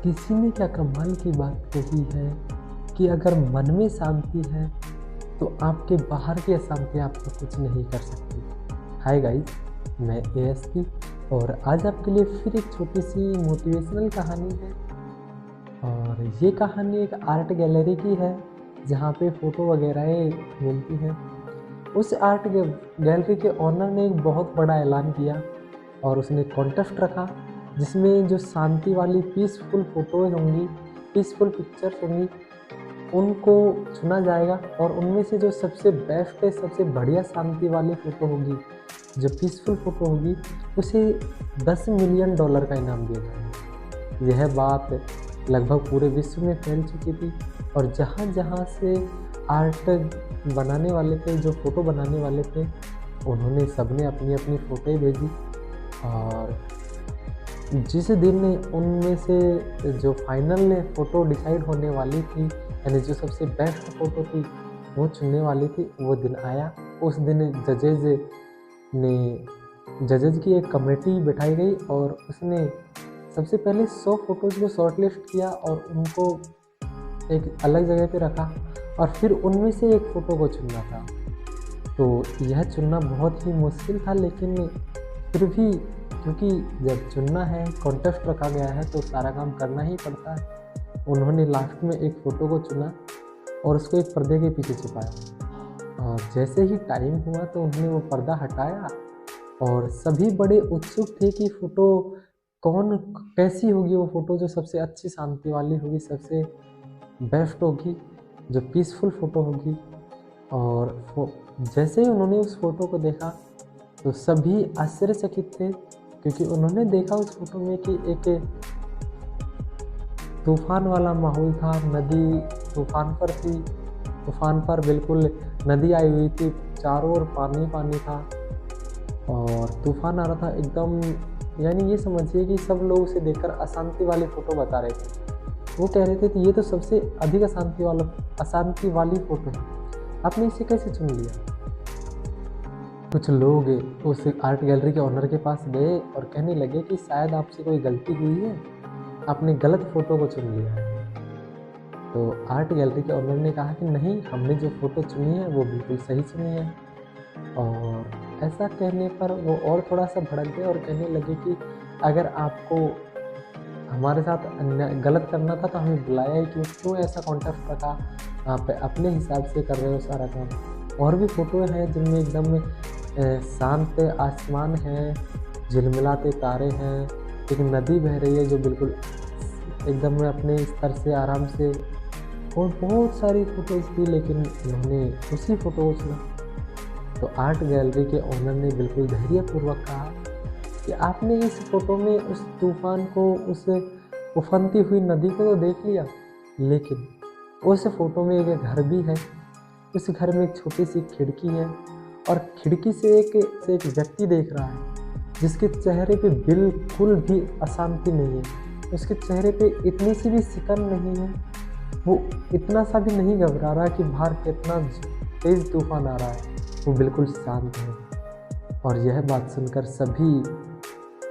किसी ने क्या कमाल की बात कही है कि अगर मन में शांति है तो आपके बाहर की अशांति आपको कुछ नहीं कर सकती। हाय गाइस, मैं एएसपी और आज आपके लिए फिर एक छोटी सी मोटिवेशनल कहानी है। और ये कहानी एक आर्ट गैलरी की है जहाँ पे फ़ोटो वगैरह मिलती हैं। उस आर्ट गैलरी के ओनर ने एक बहुत बड़ा ऐलान किया और उसने कॉन्टेस्ट रखा जिसमें जो शांति वाली पीसफुल फ़ोटोज़ होंगी, पीसफुल पिक्चर्स होंगी, उनको चुना जाएगा और उनमें से जो सबसे बेस्ट है, सबसे बढ़िया शांति वाली फ़ोटो होगी, जो पीसफुल फ़ोटो होगी, उसे $10 मिलियन का इनाम दिया जाएगा। यह बात लगभग पूरे विश्व में फैल चुकी थी और जहाँ-जहाँ से आर्ट बनाने वाले थे, जो फ़ोटो बनाने वाले थे, उन्होंने सबने अपनी-अपनी फ़ोटोएँ भेजी। और जिस दिन उनमें से जो फाइनल फ़ोटो डिसाइड होने वाली थी, यानी जो सबसे बेस्ट फ़ोटो थी वो चुनने वाली थी, वो दिन आया। उस दिन जजेज़ की एक कमेटी बिठाई गई और उसने सबसे पहले 100 फ़ोटोज़ को शॉर्टलिस्ट किया और उनको एक अलग जगह पे रखा और फिर उनमें से एक फ़ोटो को चुनना था। तो यह चुनना बहुत ही मुश्किल था, लेकिन फिर भी क्योंकि जब चुनना है, कॉन्टेस्ट रखा गया है, तो सारा काम करना ही पड़ता है। उन्होंने लास्ट में एक फ़ोटो को चुना और उसको एक पर्दे के पीछे छिपाया और जैसे ही टाइम हुआ तो उन्होंने वो पर्दा हटाया और सभी बड़े उत्सुक थे कि फ़ोटो कैसी होगी, वो फ़ोटो जो सबसे अच्छी शांति वाली होगी, सबसे बेस्ट होगी, जो पीसफुल फ़ोटो होगी। और जैसे ही उन्होंने उस फ़ोटो को देखा तो सभी आश्चर्यचकित थे, क्योंकि उन्होंने देखा उस फ़ोटो में कि एक तूफ़ान वाला माहौल था। नदी तूफ़ान पर थी, तूफ़ान पर बिल्कुल नदी आई हुई थी, चारों ओर पानी था और तूफ़ान आ रहा था एकदम। यानी ये समझिए कि सब लोग उसे देखकर अशांति वाली फ़ोटो बता रहे थे। वो कह रहे थे कि ये तो सबसे अधिक अशांति वाली फ़ोटो है, आपने इसे कैसे चुन लिया? कुछ लोग उस आर्ट गैलरी के ओनर के पास गए और कहने लगे कि शायद आपसे कोई गलती हुई है, आपने गलत फ़ोटो को चुन लिया है। तो आर्ट गैलरी के ओनर ने कहा कि नहीं, हमने जो फ़ोटो चुनी है वो बिल्कुल सही चुनी है। और ऐसा कहने पर वो और थोड़ा सा भड़क गए और कहने लगे कि अगर आपको हमारे साथ गलत करना था तो हमें बुलाया ही क्यों ऐसा कॉन्टेस्ट रखा, आप अपने हिसाब से कर रहे हो सारा काम। और भी फ़ोटो हैं जिनमें एकदम शांत आसमान है, झिलमिलाते तारे हैं, एक नदी बह रही है जो बिल्कुल एकदम अपने स्तर से आराम से, और बहुत सारी फ़ोटोज़ थी, लेकिन उन्होंने उसी फ़ोटो को चुना। तो आर्ट गैलरी के ओनर ने बिल्कुल धैर्यपूर्वक कहा कि आपने इस फ़ोटो में उस तूफ़ान को, उस उफनती हुई नदी को तो देख लिया, लेकिन उस फ़ोटो में एक घर भी है। उस घर में एक छोटी सी खिड़की है और खिड़की से एक व्यक्ति देख रहा है जिसके चेहरे पे बिल्कुल भी अशांति नहीं है। उसके चेहरे पे इतनी सी भी सिकन नहीं है, वो इतना सा भी नहीं घबरा रहा कि बाहर कितना तेज़ तूफ़ान आ रहा है, वो बिल्कुल शांत है। और यह बात सुनकर सभी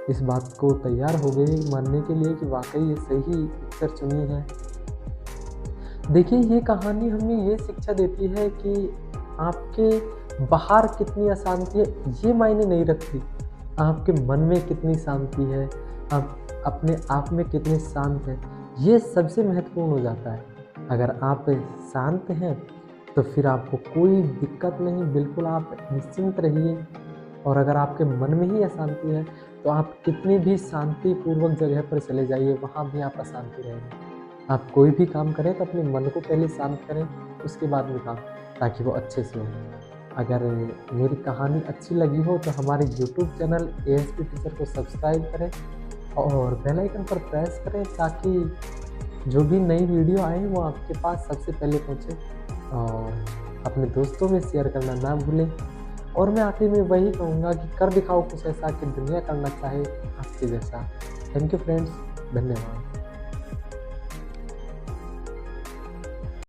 इस बात को तैयार हो गए मानने के लिए कि वाकई ये सही पिक्चर चुनी है। देखिए, ये कहानी हमें ये शिक्षा देती है कि आपके बाहर कितनी अशांति है ये मायने नहीं रखती, आपके मन में कितनी शांति है, आप अपने आप में कितने शांत हैं, ये सबसे महत्वपूर्ण हो जाता है। अगर आप शांत हैं तो फिर आपको कोई दिक्कत नहीं, बिल्कुल आप निश्चिंत रहिए। और अगर आपके मन में ही अशांति है तो आप कितनी भी शांतिपूर्वक जगह पर चले जाइए, वहाँ भी आप अशांति रहेंगे। आप कोई भी काम करें तो अपने मन को पहले शांत करें, उसके बाद में काम, ताकि वो अच्छे से हो। अगर मेरी कहानी अच्छी लगी हो तो हमारे यूट्यूब चैनल एएसपी टीचर को सब्सक्राइब करें और बेल आइकन पर प्रेस करें, ताकि जो भी नई वीडियो आए वो आपके पास सबसे पहले पहुँचे। और अपने दोस्तों में शेयर करना ना भूलें। और मैं आखिर में वही कहूँगा कि कर दिखाओ कुछ ऐसा कि दुनिया करना चाहे आपके जैसा। थैंक यू फ्रेंड्स, धन्यवाद।